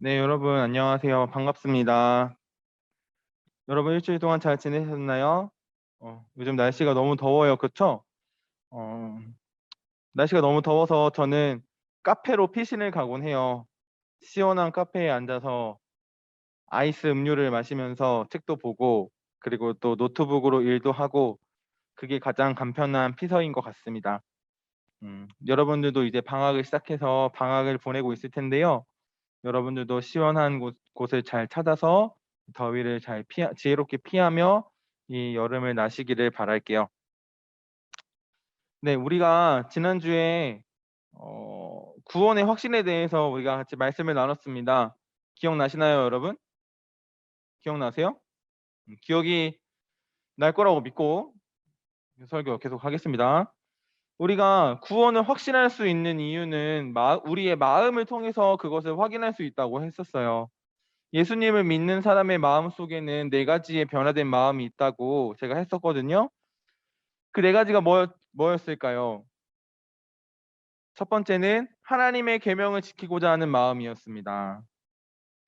네, 여러분 안녕하세요. 반갑습니다. 여러분 일주일 동안 잘 지내셨나요? 요즘 날씨가 너무 더워요. 그쵸? 어, 날씨가 너무 더워서 저는 카페로 피신을 가곤 해요. 시원한 카페에 앉아서 아이스 음료를 마시면서 책도 보고 그리고 또 노트북으로 일도 하고 그게 가장 간편한 피서인 것 같습니다. 여러분들도 이제 방학을 시작해서 방학을 보내고 있을 텐데요. 여러분들도 시원한 곳을 잘 찾아서 더위를 잘 지혜롭게 피하며 이 여름을 나시기를 바랄게요. 네, 우리가 지난주에 구원의 확신에 대해서 우리가 같이 말씀을 나눴습니다. 기억나시나요, 여러분? 기억나세요? 기억이 날 거라고 믿고 설교 계속 하겠습니다. 우리가 구원을 확신할 수 있는 이유는 우리의 마음을 통해서 그것을 확인할 수 있다고 했었어요. 예수님을 믿는 사람의 마음속에는 네 가지의 변화된 마음이 있다고 제가 했었거든요. 그 네 가지가 뭐였을까요? 첫 번째는 하나님의 계명을 지키고자 하는 마음이었습니다.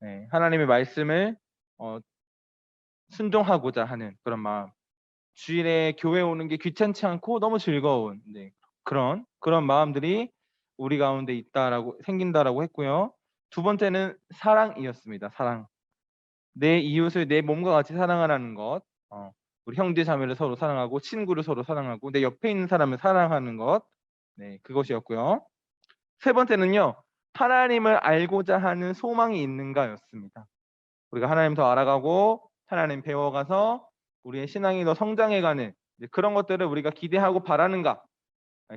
네, 하나님의 말씀을 어, 순종하고자 하는 그런 마음. 주일에 교회 오는 게 귀찮지 않고 너무 즐거운 그런 마음들이 우리 가운데 생긴다라고 했고요. 두 번째는 사랑이었습니다. 사랑. 내 이웃을 내 몸과 같이 사랑하라는 것. 어, 우리 형제 자매를 서로 사랑하고 친구를 서로 사랑하고 내 옆에 있는 사람을 사랑하는 것. 네, 그것이었고요. 세 번째는요. 하나님을 알고자 하는 소망이 있는가였습니다. 우리가 하나님 더 알아가고 하나님 배워가서 우리의 신앙이 더 성장해가는 그런 것들을 우리가 기대하고 바라는가,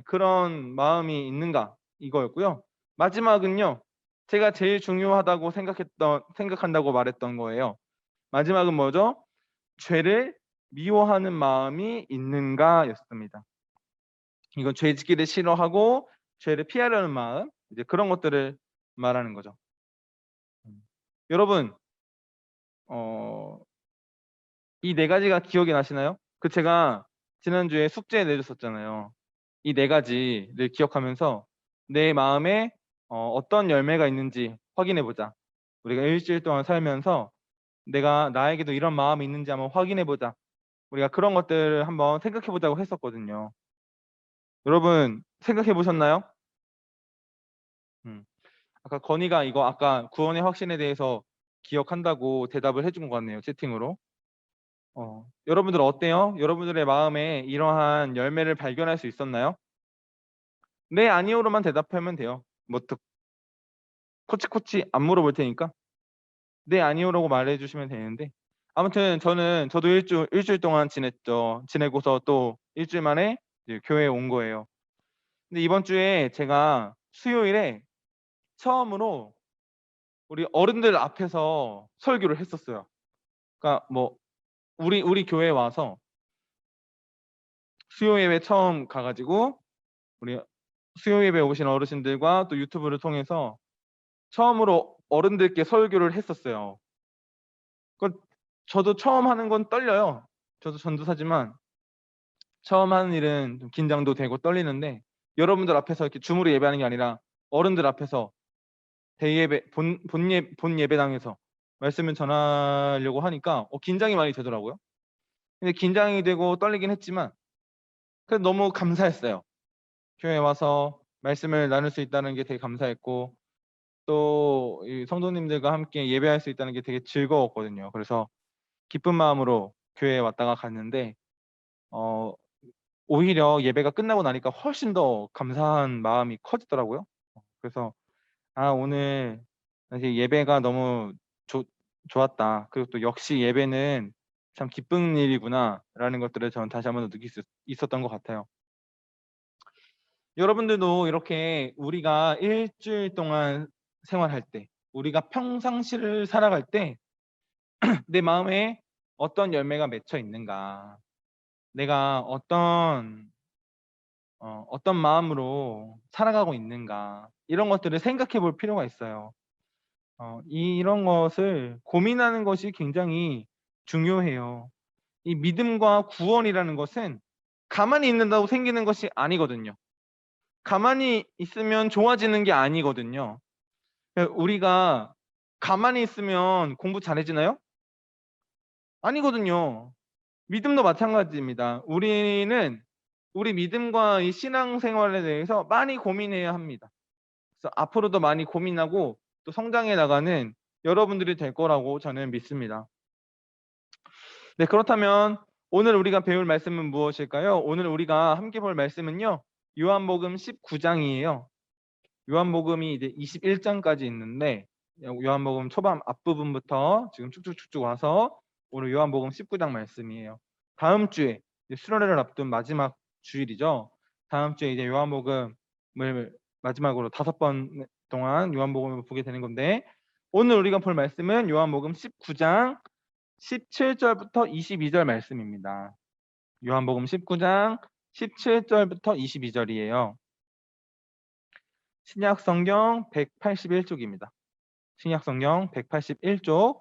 그런 마음이 있는가, 이거였고요. 마지막은요. 제가 제일 중요하다고 생각한다고 말했던 거예요. 마지막은 뭐죠? 죄를 미워하는 마음이 있는가였습니다. 이건 죄 짓기를 싫어하고 죄를 피하려는 마음, 이제 그런 것들을 말하는 거죠. 여러분, 이 네 가지가 기억이 나시나요? 제가 지난주에 숙제 내줬었잖아요. 이 네 가지를 기억하면서 내 마음에 어떤 열매가 있는지 확인해 보자. 우리가 일주일 동안 살면서 내가 나에게도 이런 마음이 있는지 한번 확인해 보자. 우리가 그런 것들을 한번 생각해 보자고 했었거든요. 여러분 생각해 보셨나요? 음. 아까 건이가 이거 아까 구원의 확신에 대해서 기억한다고 대답을 해준 것 같네요. 채팅으로. 여러분들 어때요? 여러분들의 마음에 이러한 열매를 발견할 수 있었나요? 네, 아니오로만 대답하면 돼요. 뭐 코치코치 안 물어볼 테니까 네, 아니오라고 말해 주시면 되는데 아무튼 저도 일주일 동안 지냈죠. 지내고서 또 일주일 만에 이제 교회에 온 거예요. 근데 이번 주에 제가 수요일에 처음으로 우리 어른들 앞에서 설교를 했었어요. 그러니까 뭐 우리 교회에 와서 수요 예배 처음 가 가지고 우리 수요 예배 오신 어르신들과 또 유튜브를 통해서 처음으로 어른들께 설교를 했었어요. 그 저도 처음 하는 건 떨려요. 저도 전도사지만 처음 하는 일은 좀 긴장도 되고 떨리는데 여러분들 앞에서 이렇게 줌으로 예배하는 게 아니라 어른들 앞에서 대예배 본 예배당에서 말씀을 전하려고 하니까 긴장이 많이 되더라고요. 근데 긴장이 되고 떨리긴 했지만 그래도 너무 감사했어요. 교회에 와서 말씀을 나눌 수 있다는 게 되게 감사했고 또 이 성도님들과 함께 예배할 수 있다는 게 되게 즐거웠거든요. 그래서 기쁜 마음으로 교회에 왔다가 갔는데 어 오히려 예배가 끝나고 나니까 훨씬 더 감사한 마음이 커지더라고요. 그래서 '아 오늘 사실 예배가 너무 좋 좋았다. 그리고 또 역시 예배는 참 기쁜 일이구나.'라는 것들을 저는 다시 한번 더 느낄 수 있었던 것 같아요. 여러분들도 이렇게 우리가 일주일 동안 생활할 때 우리가 평상시를 살아갈 때 내 마음에 어떤 열매가 맺혀 있는가? 내가 어떤 마음으로 살아가고 있는가? 이런 것들을 생각해 볼 필요가 있어요. 이런 것을 고민하는 것이 굉장히 중요해요. 이 믿음과 구원이라는 것은 가만히 있는다고 생기는 것이 아니거든요. 가만히 있으면 좋아지는 게 아니거든요. 우리가 가만히 있으면 공부 잘해지나요? 아니거든요. 믿음도 마찬가지입니다. 우리는 우리 믿음과 이 신앙생활에 대해서 많이 고민해야 합니다. 그래서 앞으로도 많이 고민하고 또 성장해 나가는 여러분들이 될 거라고 저는 믿습니다. 네, 그렇다면 오늘 우리가 배울 말씀은 무엇일까요? 오늘 우리가 함께 볼 말씀은요. 요한복음 19장이에요. 요한복음이 이제 21장까지 있는데 요한복음 초반 앞부분부터 지금 쭉쭉쭉쭉 와서 오늘 요한복음 19장 말씀이에요. 다음 주에 수련회를 앞둔 마지막 주일이죠. 다음 주에 이제 요한복음을 마지막으로 5번 동안 요한복음을 보게 되는 건데 오늘 우리가 볼 말씀은 요한복음 19장 17절부터 22절 말씀입니다. 요한복음 19장 17절부터 22절이에요. 신약성경 181쪽입니다. 신약성경 181쪽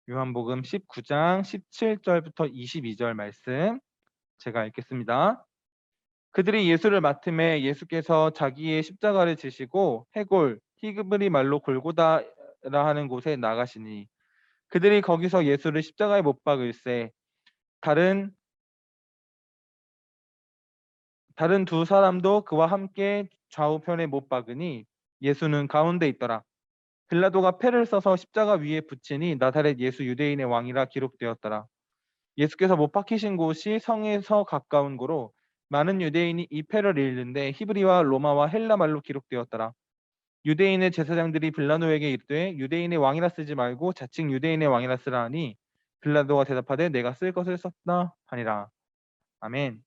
요한복음 19장 17절부터 22절 말씀 제가 읽겠습니다. 그들이 예수를 맡음에 예수께서 자기의 십자가를 지시고 해골 히브리 말로 골고다라 하는 곳에 나가시니 그들이 거기서 예수를 십자가에 못 박을세 다른 두 사람도 그와 함께 좌우편에 못 박으니 예수는 가운데 있더라. 빌라도가 패를 써서 십자가 위에 붙이니 나사렛 예수 유대인의 왕이라 기록되었더라. 예수께서 못 박히신 곳이 성에서 가까운 고로 많은 유대인이 이 패를 읽는데 히브리와 로마와 헬라 말로 기록되었더라. 유대인의 제사장들이 빌라도에게 이르되 유대인의 왕이라 쓰지 말고 자칭 유대인의 왕이라 쓰라 하니 빌라도가 대답하되 내가 쓸 것을 썼다 하니라. 아멘.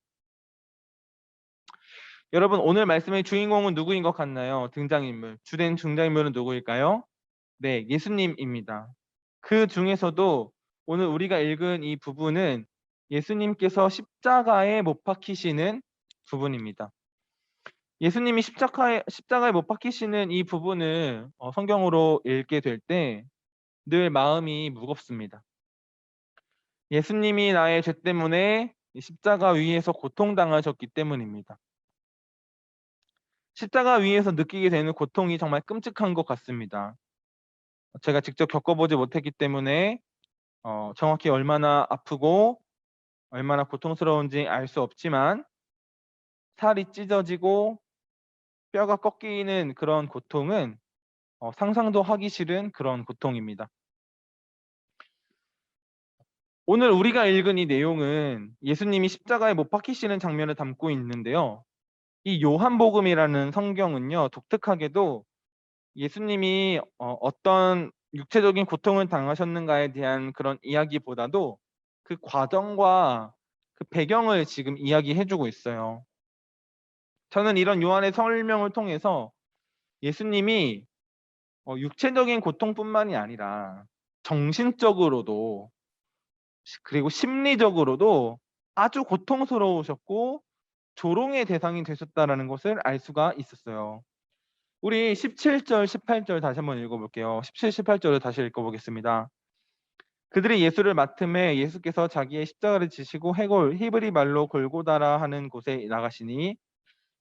여러분 오늘 말씀의 주인공은 누구인 것 같나요? 등장인물. 주된 등장인물은 누구일까요? 네, 예수님입니다. 그 중에서도 오늘 우리가 읽은 이 부분은 예수님께서 십자가에 못 박히시는 부분입니다. 예수님이 십자가에 못 박히시는 이 부분을 성경으로 읽게 될 때 늘 마음이 무겁습니다. 예수님이 나의 죄 때문에 십자가 위에서 고통당하셨기 때문입니다. 십자가 위에서 느끼게 되는 고통이 정말 끔찍한 것 같습니다. 제가 직접 겪어보지 못했기 때문에 정확히 얼마나 아프고 얼마나 고통스러운지 알 수 없지만 살이 찢어지고 뼈가 꺾이는 그런 고통은 상상도 하기 싫은 그런 고통입니다. 오늘 우리가 읽은 이 내용은 예수님이 십자가에 못 박히시는 장면을 담고 있는데요. 이 요한복음이라는 성경은요, 독특하게도 예수님이 어떤 육체적인 고통을 당하셨는가에 대한 그런 이야기보다도 그 과정과 그 배경을 지금 이야기해주고 있어요. 저는 이런 요한의 설명을 통해서 예수님이 육체적인 고통뿐만이 아니라 정신적으로도 그리고 심리적으로도 아주 고통스러우셨고 조롱의 대상이 되셨다라는 것을 알 수가 있었어요. 우리 17절, 18절 다시 한번 읽어볼게요. 17, 18절을 다시 읽어보겠습니다. 그들이 예수를 맡음에 예수께서 자기의 십자가를 지시고 해골 히브리 말로 골고다라 하는 곳에 나가시니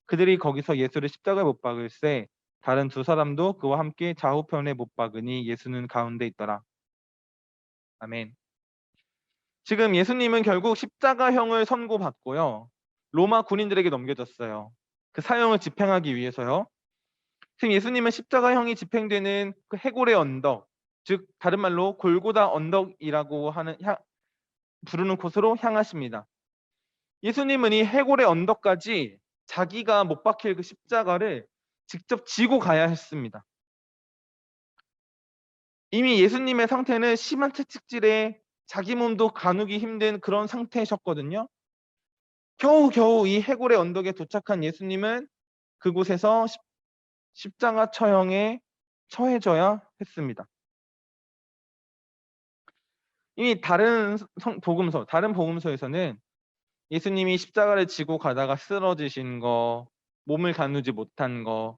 그들이 거기서 예수를 십자가에 못 박을세 다른 두 사람도 그와 함께 좌우편에 못 박으니 예수는 가운데 있더라. 아멘. 지금 예수님은 결국 십자가형을 선고받고요. 로마 군인들에게 넘겨졌어요. 그 사형을 집행하기 위해서요. 지금 예수님은 십자가형이 집행되는 그 해골의 언덕, 즉 다른 말로 골고다 언덕이라고 부르는 곳으로 향하십니다. 예수님은 이 해골의 언덕까지 자기가 못 박힐 그 십자가를 직접 지고 가야 했습니다. 이미 예수님의 상태는 심한 채찍질에 자기 몸도 가누기 힘든 그런 상태셨거든요. 겨우겨우 이 해골의 언덕에 도착한 예수님은 그곳에서 십자가 처형에 처해져야 했습니다. 이미 다른 복음서에서는 예수님이 십자가를 지고 가다가 쓰러지신 거, 몸을 가누지 못한 거,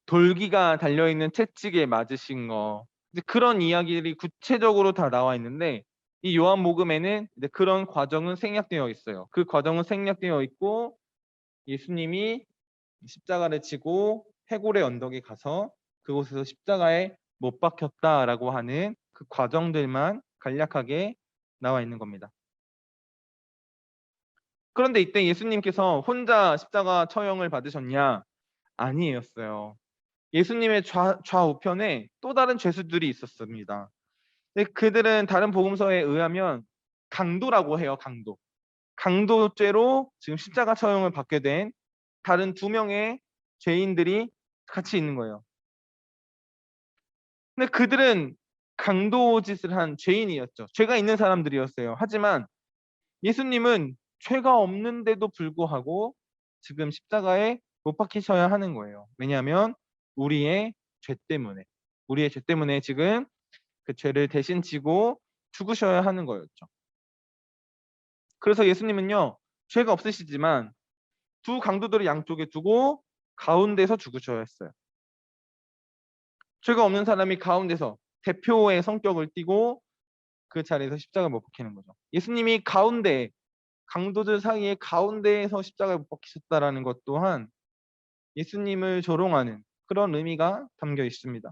돌기가 달려있는 채찍에 맞으신 거, 이제 그런 이야기들이 구체적으로 다 나와 있는데 이 요한복음에는 이제 그런 과정은 생략되어 있어요. 그 과정은 생략되어 있고 예수님이 십자가를 지고 해골의 언덕에 가서 그곳에서 십자가에 못 박혔다라고 하는 그 과정들만 간략하게 나와 있는 겁니다. 그런데 이때 예수님께서 혼자 십자가 처형을 받으셨냐? 아니었어요. 예수님의 좌우편에 또 다른 죄수들이 있었습니다. 근데 그들은 다른 복음서에 의하면 강도라고 해요. 강도. 강도죄로 지금 십자가 처형을 받게 된 다른 2명의 죄인들이 같이 있는 거예요. 근데 그들은 강도 짓을 한 죄인이었죠. 죄가 있는 사람들이었어요. 하지만 예수님은 죄가 없는데도 불구하고 지금 십자가에 못 박히셔야 하는 거예요. 왜냐하면 우리의 죄 때문에, 우리의 죄 때문에 지금 그 죄를 대신 지고 죽으셔야 하는 거였죠. 그래서 예수님은요, 죄가 없으시지만 두 강도들을 양쪽에 두고 가운데서 죽으셔야 했어요. 죄가 없는 사람이 가운데서 대표의 성격을 띠고 그 자리에서 십자가를 못 박히는 거죠. 예수님이 가운데, 강도들 사이에 가운데에서 십자가를 못 박히셨다라는 것 또한 예수님을 조롱하는 그런 의미가 담겨 있습니다.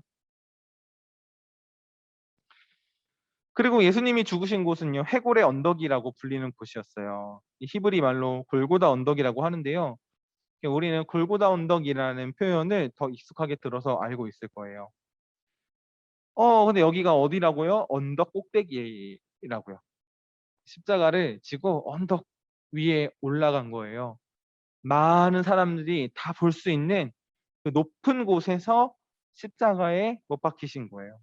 그리고 예수님이 죽으신 곳은요, 해골의 언덕이라고 불리는 곳이었어요. 이 히브리 말로 골고다 언덕이라고 하는데요. 우리는 골고다 언덕이라는 표현을 더 익숙하게 들어서 알고 있을 거예요. 근데 여기가 어디라고요? 언덕 꼭대기라고요. 십자가를 지고 언덕 위에 올라간 거예요. 많은 사람들이 다 볼 수 있는 그 높은 곳에서 십자가에 못 박히신 거예요.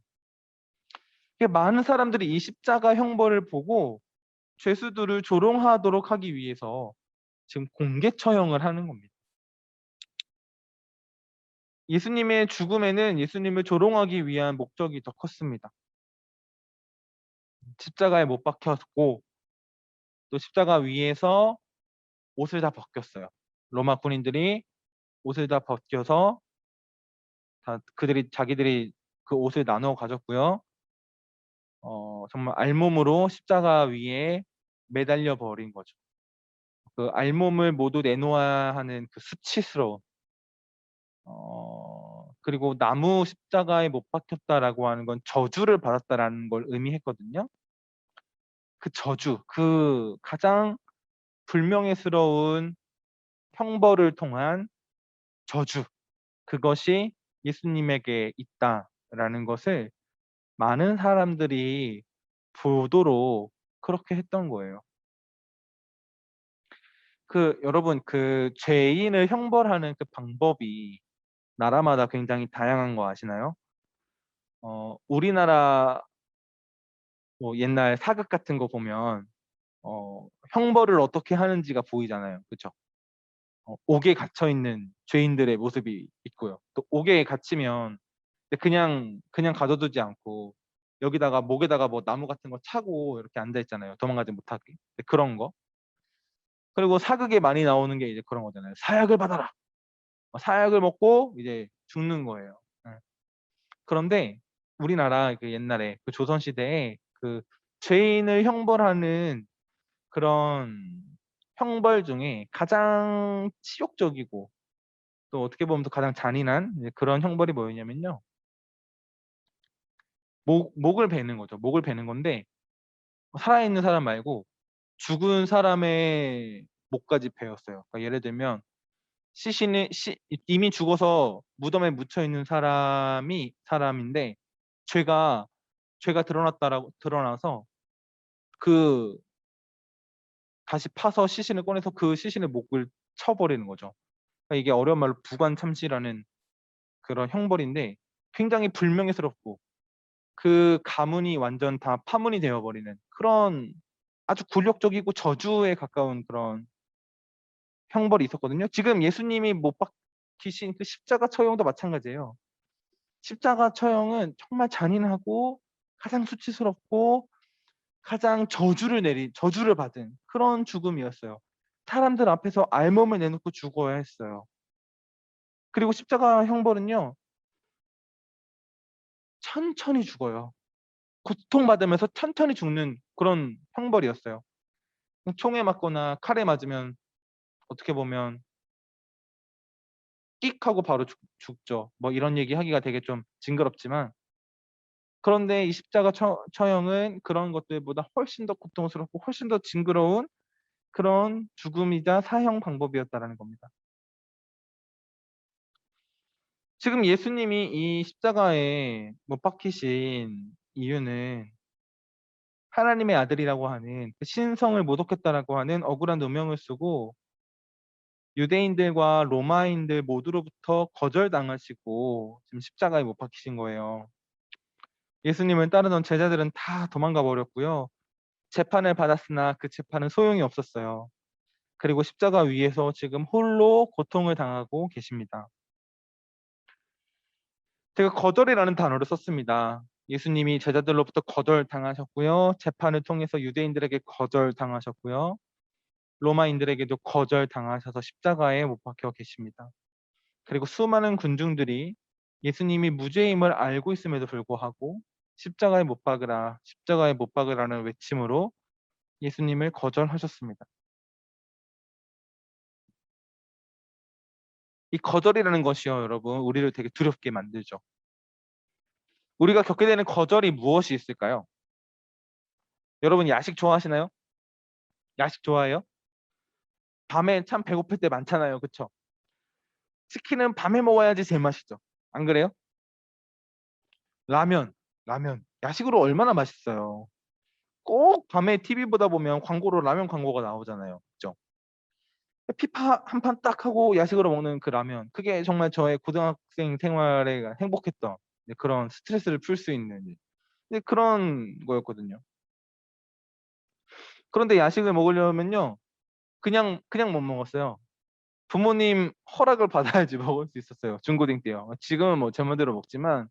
많은 사람들이 이 십자가 형벌을 보고 죄수들을 조롱하도록 하기 위해서 지금 공개 처형을 하는 겁니다. 예수님의 죽음에는 예수님을 조롱하기 위한 목적이 더 컸습니다. 십자가에 못 박혔고 또 십자가 위에서 옷을 다 벗겼어요. 로마 군인들이 옷을 다 벗겨서 다 자기들이 그 옷을 나누어 가졌고요. 정말 알몸으로 십자가 위에 매달려 버린 거죠. 그 알몸을 모두 내놓아야 하는 그 수치스러움. 그리고 나무 십자가에 못 박혔다라고 하는 건 저주를 받았다라는 걸 의미했거든요. 그 저주, 그 가장 불명예스러운 형벌을 통한 저주, 그것이 예수님에게 있다라는 것을 많은 사람들이 보도록 그렇게 했던 거예요. 여러분, 그 죄인을 형벌하는 그 방법이 나라마다 굉장히 다양한 거 아시나요? 우리나라 뭐 옛날 사극 같은 거 보면 형벌을 어떻게 하는지가 보이잖아요. 그쵸? 옥에 갇혀 있는 죄인들의 모습이 있고요. 또 옥에 갇히면 그냥 가둬두지 않고 여기다가 목에다가 뭐 나무 같은 거 차고 이렇게 앉아 있잖아요. 도망가지 못하게. 그런 거. 그리고 사극에 많이 나오는 게 이제 그런 거잖아요. 사약을 받아라. 사약을 먹고 이제 죽는 거예요. 예. 그런데 우리나라 그 옛날에 그 조선 시대에 그 죄인을 형벌하는 그런 형벌 중에 가장 치욕적이고 또 어떻게 보면 또 가장 잔인한 이제 그런 형벌이 뭐였냐면요. 목을 베는 거죠. 목을 베는 건데 살아있는 사람 말고 죽은 사람의 목까지 베었어요. 그러니까 예를 들면 이미 죽어서 무덤에 묻혀 있는 사람인데 죄가 드러나서 그 다시 파서 시신을 꺼내서 그 시신의 목을 쳐버리는 거죠. 그러니까 이게 어려운 말로 부관참시라는 그런 형벌인데 굉장히 불명예스럽고 그 가문이 완전 다 파문이 되어버리는 그런 아주 굴욕적이고 저주에 가까운 그런 형벌이 있었거든요. 지금 예수님이 못 박히신 그 십자가 처형도 마찬가지예요. 십자가 처형은 정말 잔인하고 가장 수치스럽고 가장 저주를 받은 그런 죽음이었어요. 사람들 앞에서 알몸을 내놓고 죽어야 했어요. 그리고 십자가 형벌은요, 천천히 죽어요. 고통받으면서 천천히 죽는 그런 형벌이었어요. 총에 맞거나 칼에 맞으면 어떻게 보면 끽 하고 바로 죽죠. 뭐 이런 얘기 하기가 되게 좀 징그럽지만 그런데 이 십자가 처형은 그런 것들보다 훨씬 더 고통스럽고 훨씬 더 징그러운 그런 죽음이자 사형 방법이었다라는 겁니다. 지금 예수님이 이 십자가에 못 박히신 이유는 하나님의 아들이라고 하는 그 신성을 모독했다라고 하는 억울한 누명을 쓰고 유대인들과 로마인들 모두로부터 거절당하시고 지금 십자가에 못 박히신 거예요. 예수님을 따르던 제자들은 다 도망가 버렸고요. 재판을 받았으나 그 재판은 소용이 없었어요. 그리고 십자가 위에서 지금 홀로 고통을 당하고 계십니다. 제가 거절이라는 단어를 썼습니다. 예수님이 제자들로부터 거절당하셨고요. 재판을 통해서 유대인들에게 거절당하셨고요. 로마인들에게도 거절당하셔서 십자가에 못 박혀 계십니다. 그리고 수많은 군중들이 예수님이 무죄임을 알고 있음에도 불구하고 십자가에 못 박으라, 십자가에 못 박으라는 외침으로 예수님을 거절하셨습니다. 이 거절이라는 것이요, 여러분, 우리를 되게 두렵게 만들죠. 우리가 겪게 되는 거절이 무엇이 있을까요? 여러분 야식 좋아하시나요? 야식 좋아해요? 밤에 참 배고플 때 많잖아요. 그쵸? 치킨은 밤에 먹어야지 제맛이죠. 안 그래요? 라면, 라면. 야식으로 얼마나 맛있어요. 꼭 밤에 TV 보다 보면 광고로 라면 광고가 나오잖아요. 그죠? 피파 한 판 딱 하고 야식으로 먹는 그 라면. 그게 정말 저의 고등학생 생활에 행복했던 그런 스트레스를 풀 수 있는 그런 거였거든요. 그런데 야식을 먹으려면요. 그냥 못 먹었어요. 부모님 허락을 받아야지 먹을 수 있었어요. 중고딩 때요. 지금은 뭐 제 맘대로 먹지만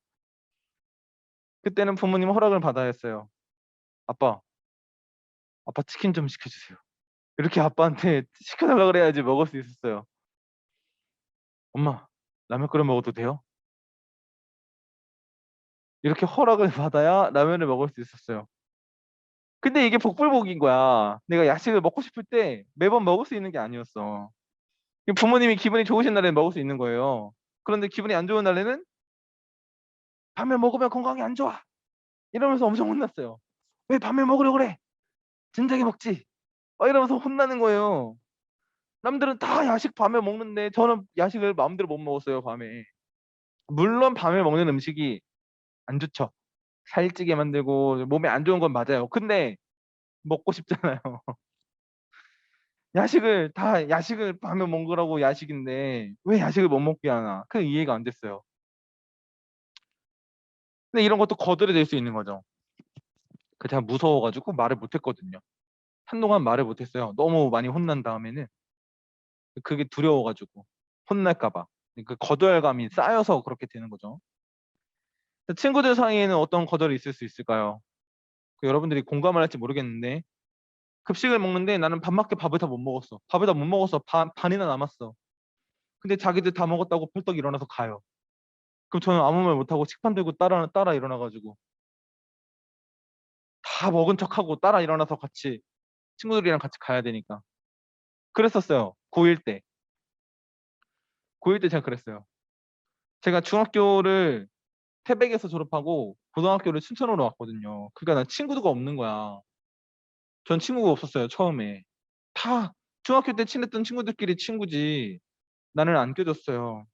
그때는 부모님 허락을 받아야 했어요. "아빠, 아빠 치킨 좀 시켜 주세요." 이렇게 아빠한테 시켜 달라 그래야지 먹을 수 있었어요. "엄마, 라면 끓여 먹어도 돼요?" 이렇게 허락을 받아야 라면을 먹을 수 있었어요. 근데 이게 복불복인 거야. 내가 야식을 먹고 싶을 때 매번 먹을 수 있는 게 아니었어. 부모님이 기분이 좋으신 날에는 먹을 수 있는 거예요. 그런데 기분이 안 좋은 날에는 "밤에 먹으면 건강에 안 좋아." 이러면서 엄청 혼났어요. "왜 밤에 먹으려고 그래? 진작에 먹지." 이러면서 혼나는 거예요. 남들은 다 야식 밤에 먹는데 저는 야식을 마음대로 못 먹었어요, 밤에. 물론 밤에 먹는 음식이 안 좋죠. 살찌게 만들고 몸에 안 좋은 건 맞아요. 근데 먹고 싶잖아요. 야식을 밤에 먹으라고 야식인데 왜 야식을 못 먹게 하나? 그게 이해가 안 됐어요. 근데 이런 것도 거들이 될 수 있는 거죠. 제가 무서워 가지고 말을 못 했거든요. 한동안 말을 못 했어요. 너무 많이 혼난 다음에는. 그게 두려워 가지고 혼날까 봐. 그 거절감이 쌓여서 그렇게 되는 거죠. 친구들 사이에는 어떤 거절이 있을 수 있을까요? 여러분들이 공감을 할지 모르겠는데 급식을 먹는데 나는 반밖에 밥을 다 못 먹었어. 밥을 다 못 먹어서 반이나 남았어. 근데 자기들 다 먹었다고 펄떡 일어나서 가요. 그럼 저는 아무 말 못하고 식판 들고 따라 일어나 가지고 다 먹은 척하고 따라 일어나서 같이 친구들이랑 같이 가야 되니까. 그랬었어요. 고1 때. 고1 때 제가 그랬어요. 제가 중학교를 태백에서 졸업하고 고등학교를 춘천으로 왔거든요. 그러니까 난 친구가 없는 거야. 전 친구가 없었어요, 처음에. 다 중학교 때 친했던 친구들끼리 친구지 나는 안 껴줬어요.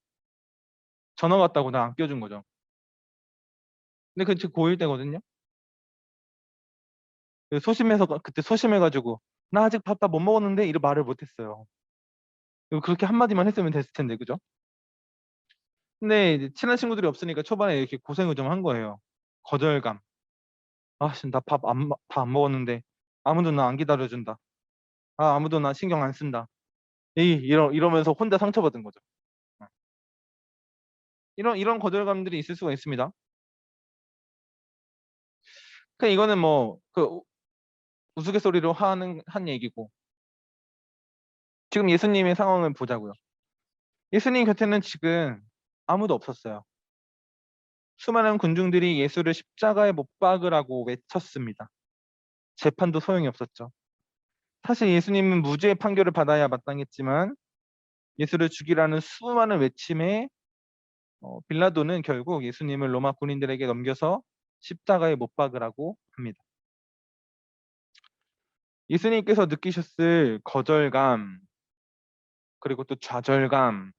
전화 왔다고 나 안 껴준 거죠. 근데 그게 고1 때거든요. 그때 소심해 가지고 "나 아직 밥 다 못 먹었는데." 이런 말을 못 했어요. 그렇게 한 마디만 했으면 됐을 텐데 그죠? 근데 이제 친한 친구들이 없으니까 초반에 이렇게 고생을 좀 한 거예요. 거절감. '아 씨 나 밥 안 먹었는데 아무도 나 안 기다려 준다. 아무도 나 신경 안 쓴다.' 이러면서 혼자 상처받은 거죠. 어. 이런 거절감들이 있을 수가 있습니다. 이거는 뭐 우스갯소리로 한 얘기고 지금 예수님의 상황을 보자고요. 예수님 곁에는 지금 아무도 없었어요. 수많은 군중들이 예수를 십자가에 못 박으라고 외쳤습니다. 재판도 소용이 없었죠. 사실 예수님은 무죄의 판결을 받아야 마땅했지만 예수를 죽이라는 수많은 외침에 빌라도는 결국 예수님을 로마 군인들에게 넘겨서 십자가에 못 박으라고 합니다. 예수님께서 느끼셨을 거절감, 그리고 또 좌절감,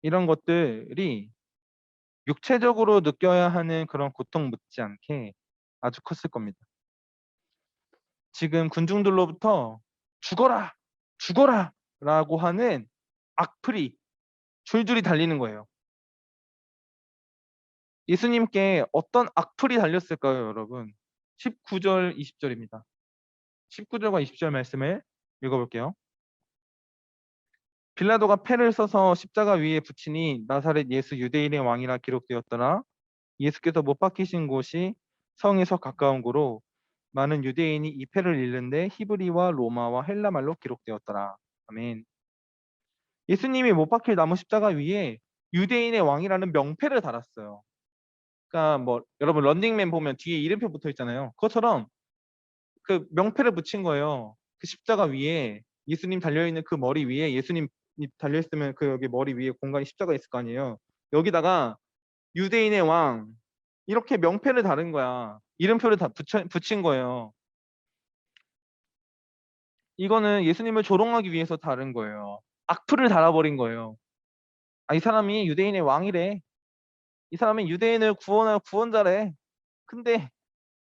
이런 것들이 육체적으로 느껴야 하는 그런 고통 못지않게 아주 컸을 겁니다. 지금 군중들로부터 죽어라! 죽어라! 라고 하는 악플이 줄줄이 달리는 거예요. 예수님께 어떤 악플이 달렸을까요, 여러분? 19절, 20절입니다. 19절과 20절 말씀을 읽어볼게요. 빌라도가 패를 써서 십자가 위에 붙이니 나사렛 예수 유대인의 왕이라 기록되었더라. 예수께서 못 박히신 곳이 성에서 가까운 고로 많은 유대인이 이 패를 읽는데 히브리와 로마와 헬라말로 기록되었더라. 아멘. 예수님이 못 박힐 나무 십자가 위에 유대인의 왕이라는 명패를 달았어요. 그러니까 뭐 여러분 런닝맨 보면 뒤에 이름표 붙어 있잖아요. 그것처럼 그 명패를 붙인 거예요. 그 십자가 위에 예수님 달려 있는 그 머리 위에 예수님이 달려 있으면 그 여기 머리 위에 공간이 십자가 있을 거 아니에요. 여기다가 유대인의 왕 이렇게 명패를 달은 거야. 이름표를 다 붙인 거예요. 이거는 예수님을 조롱하기 위해서 다른 거예요. 악플을 달아버린 거예요. 아, 이 사람이 유대인의 왕이래. 이 사람이 유대인을 구원할 구원자래. 근데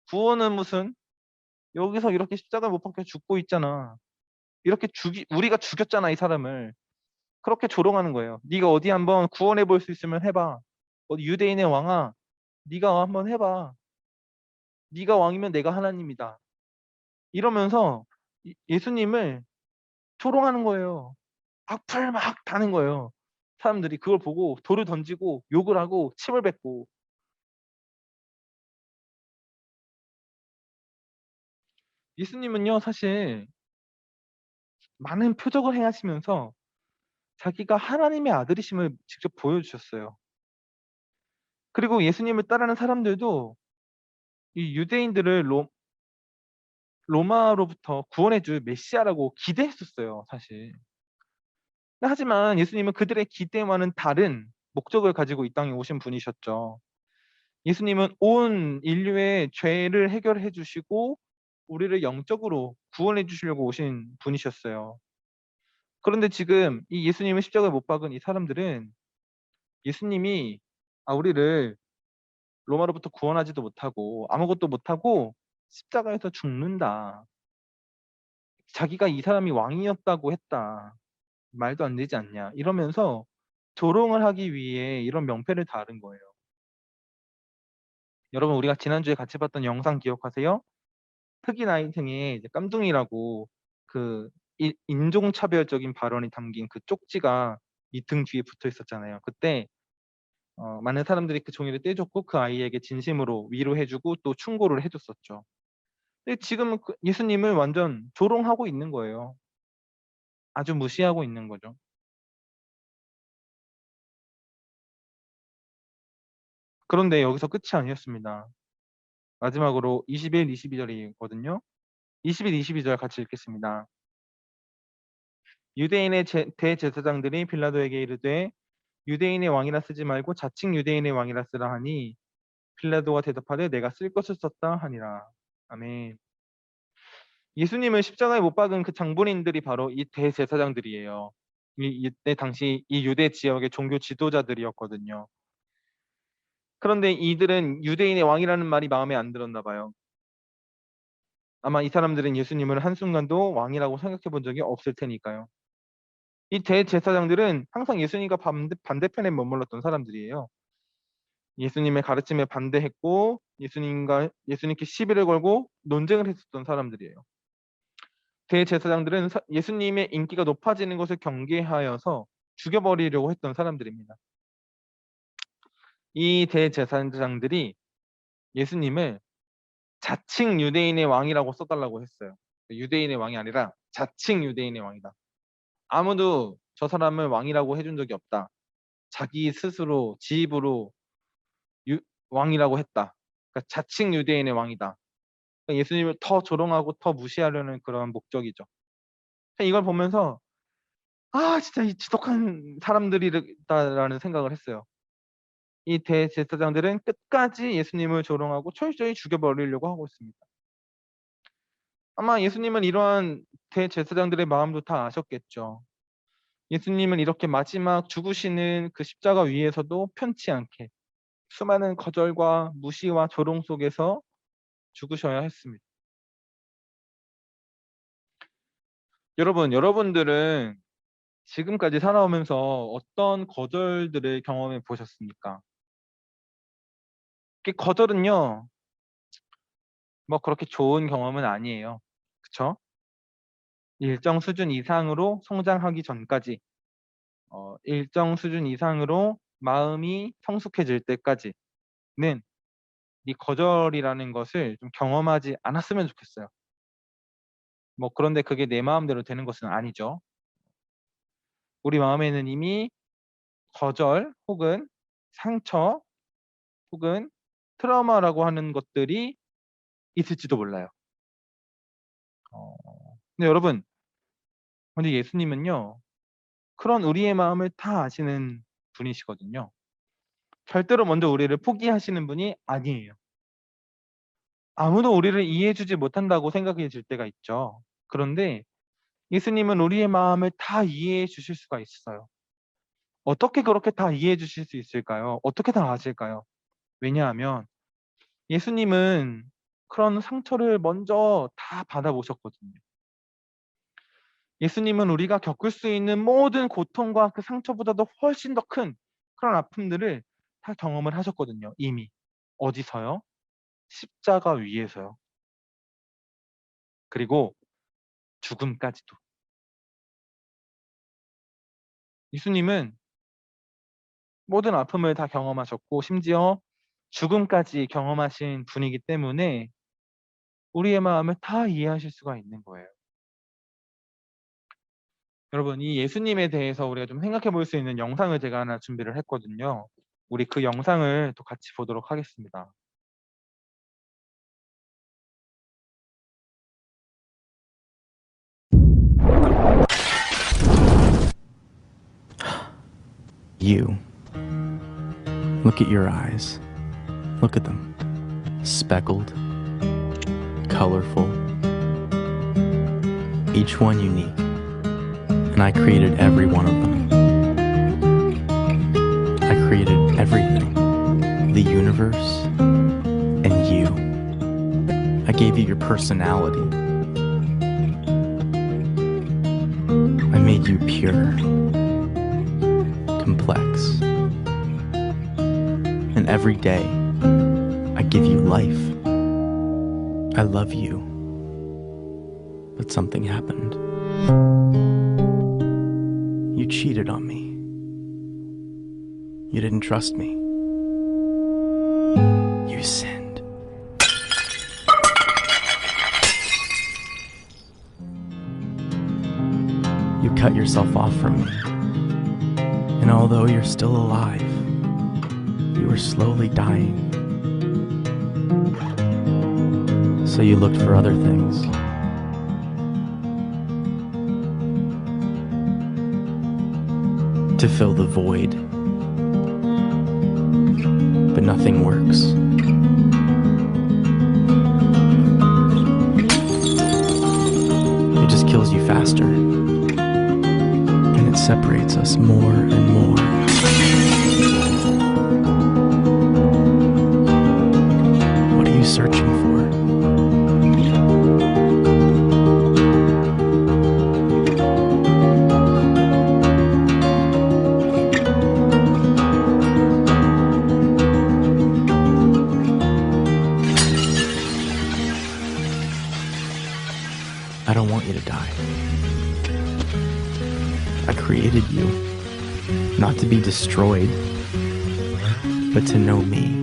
구원은 무슨 여기서 이렇게 십자가 못 박혀 죽고 있잖아. 이렇게 우리가 죽였잖아 이 사람을. 그렇게 조롱하는 거예요. 네가 어디 한번 구원해 볼 수 있으면 해봐. 어디 유대인의 왕아, 네가 한번 해봐. 네가 왕이면 내가 하나님이다. 이러면서 예수님을 조롱하는 거예요. 악플 막 다는 거예요. 사람들이 그걸 보고 돌을 던지고 욕을 하고 침을 뱉고. 예수님은요 사실 많은 표적을 행하시면서 자기가 하나님의 아들이심을 직접 보여주셨어요. 그리고 예수님을 따르는 사람들도 이 유대인들을 로마로부터 구원해줄 메시아라고 기대했었어요, 사실. 하지만 예수님은 그들의 기대와는 다른 목적을 가지고 이 땅에 오신 분이셨죠. 예수님은 온 인류의 죄를 해결해 주시고 우리를 영적으로 구원해 주시려고 오신 분이셨어요. 그런데 지금 이 예수님을 십자가에 못 박은 이 사람들은 예수님이 우리를 로마로부터 구원하지도 못하고 아무것도 못하고 십자가에서 죽는다. 자기가 이 사람이 왕이었다고 했다. 말도 안 되지 않냐. 이러면서 조롱을 하기 위해 이런 명패를 달은 거예요. 여러분 우리가 지난주에 같이 봤던 영상 기억하세요? 흑인 아이 등에 이제 깜둥이라고 그 인종차별적인 발언이 담긴 그 쪽지가 이 등 뒤에 붙어 있었잖아요. 그때 많은 사람들이 그 종이를 떼줬고 그 아이에게 진심으로 위로해주고 또 충고를 해줬었죠. 근데 지금은 예수님을 완전 조롱하고 있는 거예요. 아주 무시하고 있는 거죠. 그런데 여기서 끝이 아니었습니다. 마지막으로 21, 22절이거든요. 21, 22절 같이 읽겠습니다. 유대인의 대제사장들이 빌라도에게 이르되 유대인의 왕이라 쓰지 말고 자칭 유대인의 왕이라 쓰라 하니 빌라도가 대답하되 내가 쓸 것을 썼다 하니라. 아멘. 예수님을 십자가에 못 박은 그 장본인들이 바로 이 대제사장들이에요. 이때 당시 이 유대 지역의 종교 지도자들이었거든요. 그런데 이들은 유대인의 왕이라는 말이 마음에 안 들었나 봐요. 아마 이 사람들은 예수님을 한순간도 왕이라고 생각해 본 적이 없을 테니까요. 이 대제사장들은 항상 예수님과 반대편에 머물렀던 사람들이에요. 예수님의 가르침에 반대했고 예수님께 시비를 걸고 논쟁을 했었던 사람들이에요. 대제사장들은 예수님의 인기가 높아지는 것을 경계하여서 죽여버리려고 했던 사람들입니다. 이 대제사장들이 예수님을 자칭 유대인의 왕이라고 써달라고 했어요. 유대인의 왕이 아니라 자칭 유대인의 왕이다. 아무도 저 사람을 왕이라고 해준 적이 없다. 자기 스스로 지 입으로 왕이라고 했다. 그러니까 자칭 유대인의 왕이다. 그러니까 예수님을 더 조롱하고 더 무시하려는 그런 목적이죠. 이걸 보면서 진짜 이 지독한 사람들이다라는 생각을 했어요. 이 대제사장들은 끝까지 예수님을 조롱하고 철저히 죽여버리려고 하고 있습니다. 아마 예수님은 이러한 대제사장들의 마음도 다 아셨겠죠. 예수님은 이렇게 마지막 죽으시는 그 십자가 위에서도 편치 않게 수많은 거절과 무시와 조롱 속에서 죽으셔야 했습니다. 여러분들은 지금까지 살아오면서 어떤 거절들을 경험해 보셨습니까? 그 거절은요, 뭐 그렇게 좋은 경험은 아니에요. 그쵸? 일정 수준 이상으로 성장하기 전까지, 일정 수준 이상으로 마음이 성숙해질 때까지는 이 거절이라는 것을 좀 경험하지 않았으면 좋겠어요. 뭐 그런데 그게 내 마음대로 되는 것은 아니죠. 우리 마음에는 이미 거절 혹은 상처 혹은 트라우마라고 하는 것들이 있을지도 몰라요. 근데 여러분, 근데 예수님은요, 그런 우리의 마음을 다 아시는 분이시거든요. 절대로 먼저 우리를 포기하시는 분이 아니에요. 아무도 우리를 이해해 주지 못한다고 생각이 들 때가 있죠. 그런데 예수님은 우리의 마음을 다 이해해 주실 수가 있어요. 어떻게 그렇게 다 이해해 주실 수 있을까요? 어떻게 다 아실까요? 왜냐하면 예수님은 그런 상처를 먼저 다 받아보셨거든요. 예수님은 우리가 겪을 수 있는 모든 고통과 그 상처보다도 훨씬 더 큰 그런 아픔들을 다 경험을 하셨거든요, 이미. 어디서요? 십자가 위에서요. 그리고 죽음까지도. 예수님은 모든 아픔을 다 경험하셨고 심지어 죽음까지 경험하신 분이기 때문에 우리의 마음을 다 이해하실 수가 있는 거예요. 여러분, 이 예수님에 대해서 우리가 좀 생각해 볼 수 있는 영상을 제가 하나 준비를 했거든요. 우리 그 영상을 또 같이 보도록 하겠습니다. You. Look at your eyes. Look at them. Speckled, colorful, each one unique. And I created every one of them. I created everything. The universe and you. I gave you your personality. I made you pure, complex. And every day, I give you life. I love you. But something happened. You cheated on me. You didn't trust me. You sinned. You cut yourself off from me. And although you're still alive, you were slowly dying. So you looked for other things. To fill the void. But nothing works. It just kills you faster. And it separates us more and more. What are you searching for? I don't want you to die. I created you, not to be destroyed, but to know me.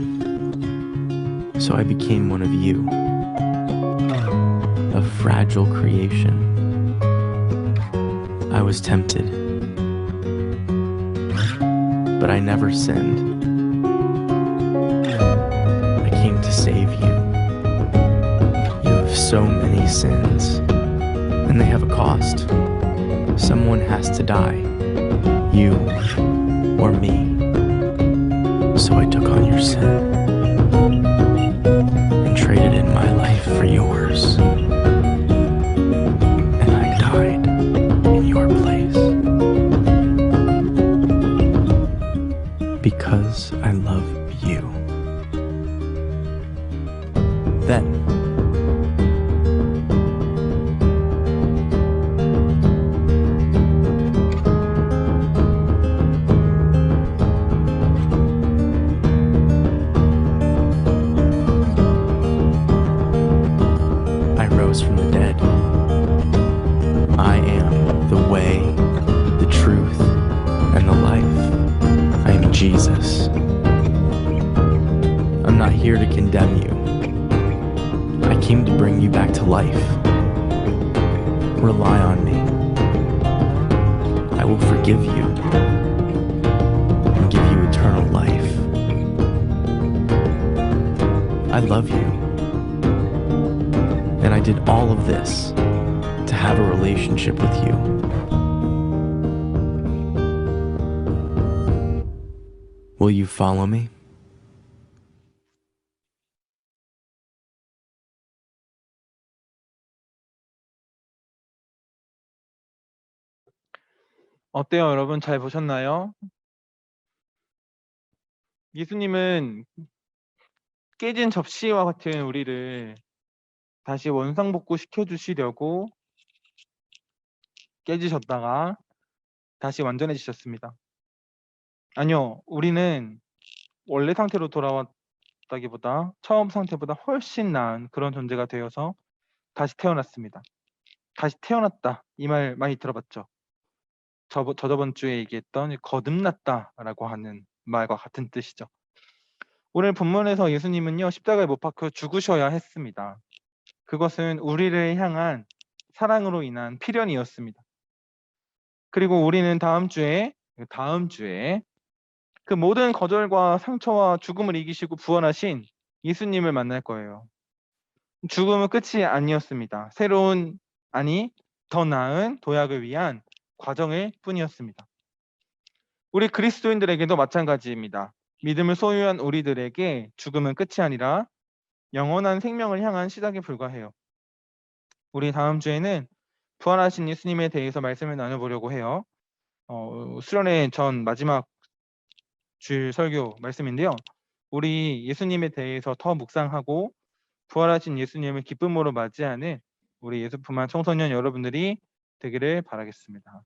So I became one of you, a fragile creation. I was tempted, but I never sinned. I came to save you. You have so many sins, and they have a cost. Someone has to die, you or me. So I took on your sin and traded in my life for yours. And I died in your place. Because I love you. Then I rose from the dead. I am the way, the truth, and the life. I am Jesus. I'm not here to condemn you. I came to bring you back to life. Rely on me. I will forgive you and give you eternal life. I love you. And I did all of this to have a relationship with you. Will you follow me? 어때요, 여러분? 잘 보셨나요? 예수님은 깨진 접시와 같은 우리를 다시 원상복구 시켜주시려고 깨지셨다가 다시 완전해지셨습니다. 아니요, 우리는 원래 상태로 돌아왔다기보다 처음 상태보다 훨씬 나은 그런 존재가 되어서 다시 태어났습니다. 다시 태어났다, 이 말 많이 들어봤죠? 저번 주에 얘기했던 거듭났다라고 하는 말과 같은 뜻이죠. 오늘 본문에서 예수님은요, 십자가에 못 박혀 죽으셔야 했습니다. 그것은 우리를 향한 사랑으로 인한 필연이었습니다. 그리고 우리는 다음 주에 그 모든 거절과 상처와 죽음을 이기시고 부활하신 예수님을 만날 거예요. 죽음은 끝이 아니었습니다. 새로운, 아니 더 나은 도약을 위한 과정일 뿐이었습니다. 우리 그리스도인들에게도 마찬가지입니다. 믿음을 소유한 우리들에게 죽음은 끝이 아니라 영원한 생명을 향한 시작에 불과해요. 우리 다음 주에는 부활하신 예수님에 대해서 말씀을 나눠보려고 해요. 수련회 전 마지막 주일 설교 말씀인데요. 우리 예수님에 대해서 더 묵상하고 부활하신 예수님을 기쁨으로 맞이하는 우리 예수품한 청소년 여러분들이 되기를 바라겠습니다.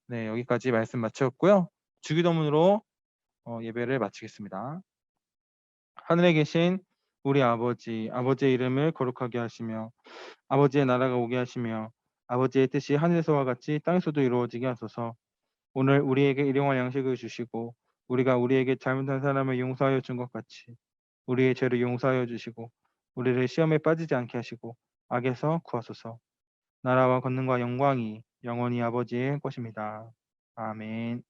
네, 여기까지 말씀 마쳤고요. 주기도문으로 예배를 마치겠습니다. 하늘에 계신 우리 아버지, 아버지의 이름을 거룩하게 하시며 아버지의 나라가 오게 하시며 아버지의 뜻이 하늘에서와 같이 땅에서도 이루어지게 하소서. 오늘 우리에게 일용할 양식을 주시고 우리가 우리에게 잘못한 사람을 용서하여 준 것 같이 우리의 죄를 용서하여 주시고 우리를 시험에 빠지지 않게 하시고 악에서 구하소서. 나라와 권능과 영광이 영원히 아버지의 것입니다. 아멘.